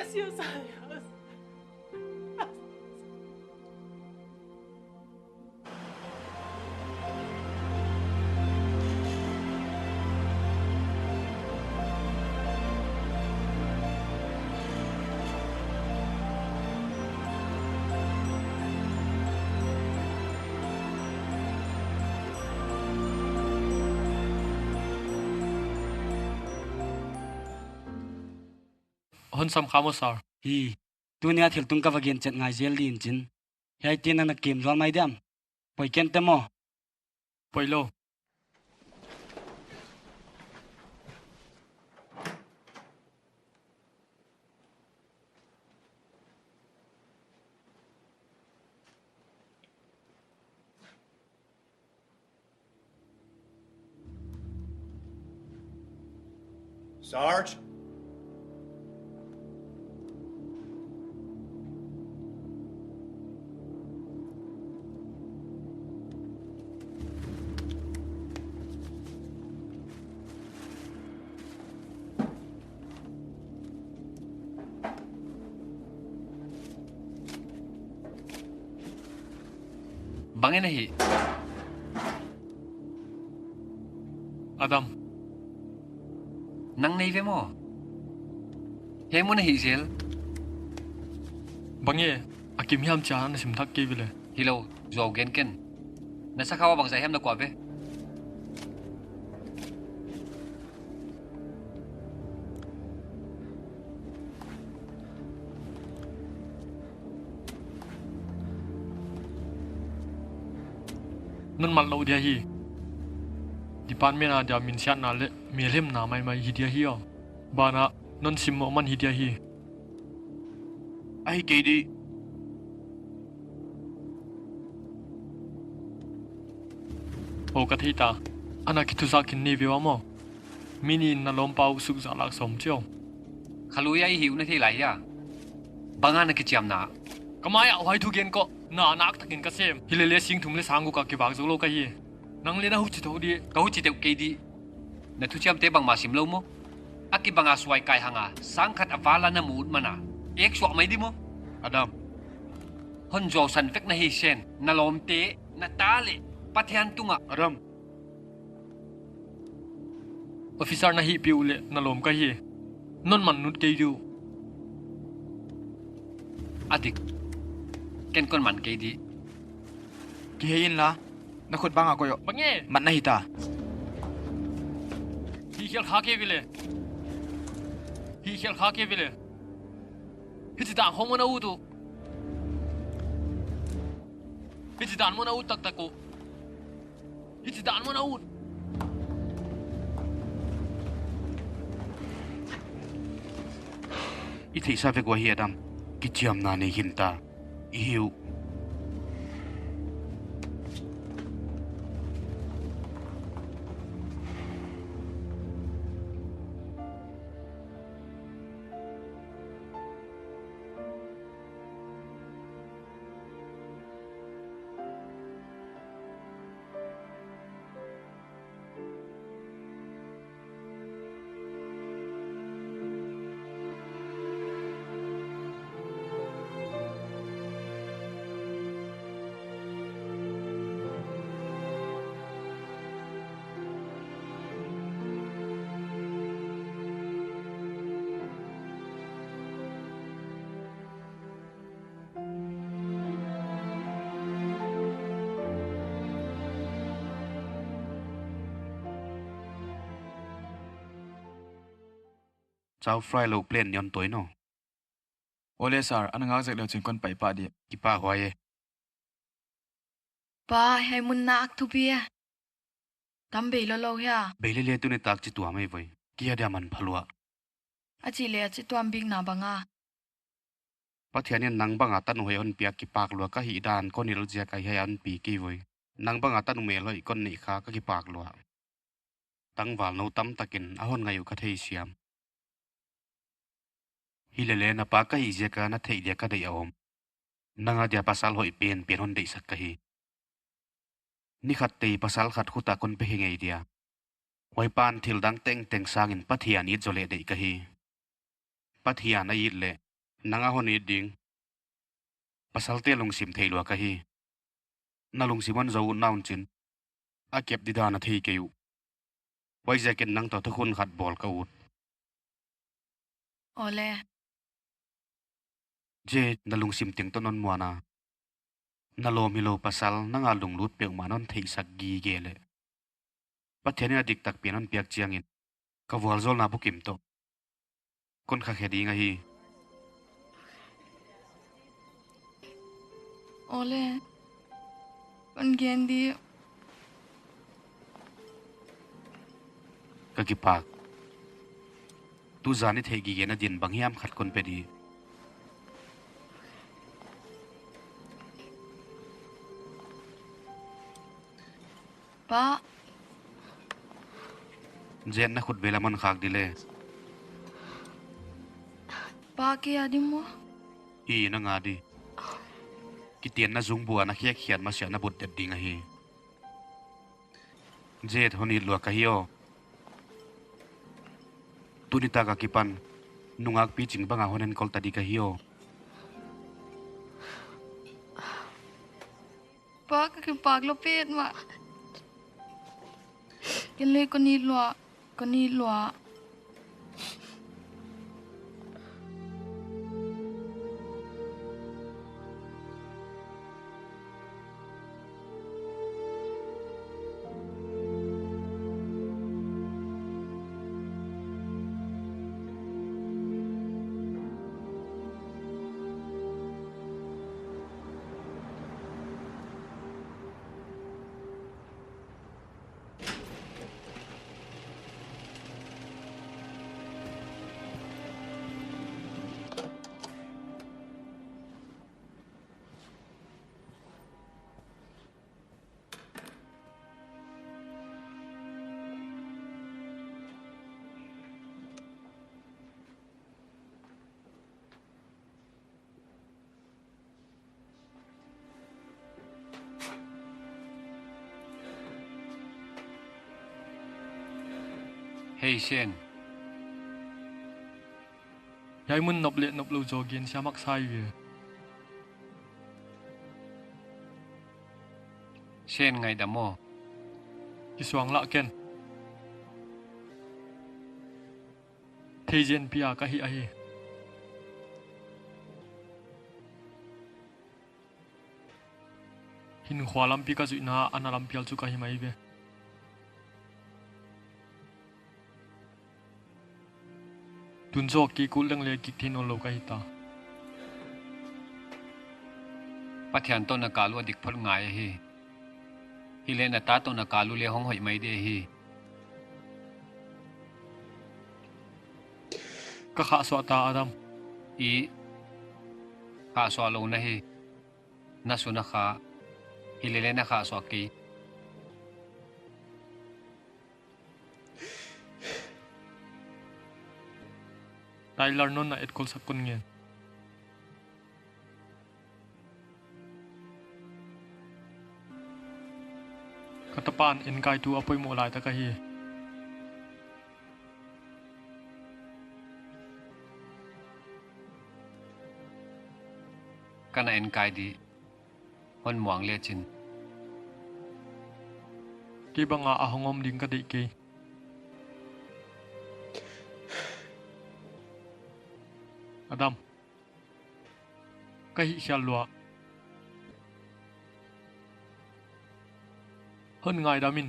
Gracias a Dios. Hon sam khamo sar hi tunia thil tung ka wagin chet ngai zel din chin hai tin na kim zol mai dam poi ken te mo poilo Sarge? Bangin na hi. Adam Nang naive mo. He mo na hi zel. bange akim hiam cha na sim thak ke bile Hello, zo gen ken. Nasa kawa bang sa hem na kwa be. non mal lo dia hi department a dia min sian na le melhem na mai hi dia hi o bana non sim mo man hi dia hi Ai KD. o ka thita ana ki tu za kin ni viwa mo mini na lom pau suk za lak som chio Khaluya hi hiu na thi lai ya. Banga na ki chiam na. kamaya hoi thu gen ko na nak takin ka sem hilele sing thum le sangu ka ki bag zo lo ka hi nang le na hu chi tho di Kau chi teu KD. Na thu chiam te bang ma sim lo mo. Aki banga suai kai hanga sangkhat avala na mood mana. Ek swak mai di mo. Adam. Hon jo san fek na hi sen. Na lom te na tale. Pathian tunga. Adam. officer na hi piu le na lom ka hi non man nut ke du Adik. Ken kon man KD. Ki hein la. Na khut bang ako yo. bange Mat na hita. hi khel kha ke bile hi khel kha ke bile hi chi dang hong mo na u tu hi chi dan mo na u tak tak ko hi chi dan mo na u I thei sa ve kwa hi Adam. Ki chiam na nei hin ta. I hiu. Chau fry lo plane yon toy no. Ole sir, anang ngak zek leo chin kon pai pa di. Ki pa hwaye. Pa hay mun na ak thu bia. Tam be lo ya. Beile le tu ne tak chi tua mai voi. Ki ada man phalwa. Achi le achi tuam bing na banga. Pathian yan nang bang atan hoi on pia ki pak lua ka hi dan ko nil jia ka hi an pi ki voi. Nang bang atan me loi kon ni kha ka ki pak lua. Tang wal no tam takin ahon ngayu ka thei siam. Hilele na pa ka hi je ka na thei dia ka dei awom. Nanga dia pasal hoi pen hon dei sak ka hi. Ni khat tei pasal khat khuta kon pe hingai dia. Hoi pan thil dang teng teng sangin pathian i jole dei ka hi. Pathian a yit le nanga honi ding pasal te lung sim thei lo ka hi na lung simon zo naun chin a kep di dana thei ke yu wai jacket nang to thukun khat bol ka ut Ole. je na lung sim ting to non muana na lo mi lo pasal nanga lung lut pe manon thei sak gi gele pathenia dik tak pianon piak chiangin ka wal zol na bukim to kon kha khedi nga hi Ole. Con gen đi. ka ki pak tu zani thei gi gena din bangiam khat kon pe di Ba. jen na khut bela man khak dile Ba kaya di mo. i na nga di kitian na zung bua na khiak khian ma sia na but det ding a hi jet honi lo ka hi o tunita ka kipan nungak pi ching banga honen kol ta di ka hi o Ba cái bạc lo pet mà. Cái lê con đi lọ. Con đi lọ. Hey Shen, Yai mun nop le nop lo jogin siamak sai ve. Shen ngai da mo. Ki suang la ken. Thei jen pia ka hi a hi. Hin khwalam pi ka zu na analam pial chu ka hi mai ve. Tun zo ki kul leng le ki thin on lo ka hi ta. Pathian to na kalu dik phol ngai hi. Hi le na ta to na kalu le hong hoi mai de hi. Ka kha so ta Adam. I kha so lo na hi. Na su na kha. Hi le na kha so ki. Tyler non na et kol sak kun ngen. Katapan en kai tu apoi mo lai ta ka hi. Kana en kai di. Hon muang le chin. Ki banga ahongom ding ka dei ke. Adam. Ka hi khial lua. Hơn ngài đã min.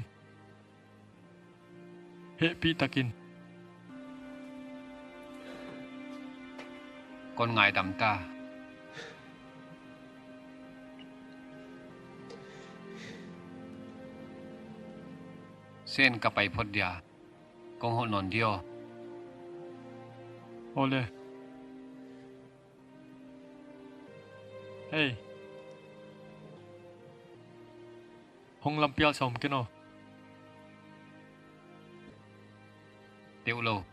Hệ pi takin. Con ngai dam ta. Sen ka pai phot dia. Kong ho non dio. Ole. Hey. Hong lam pial som ke no. Teu lo.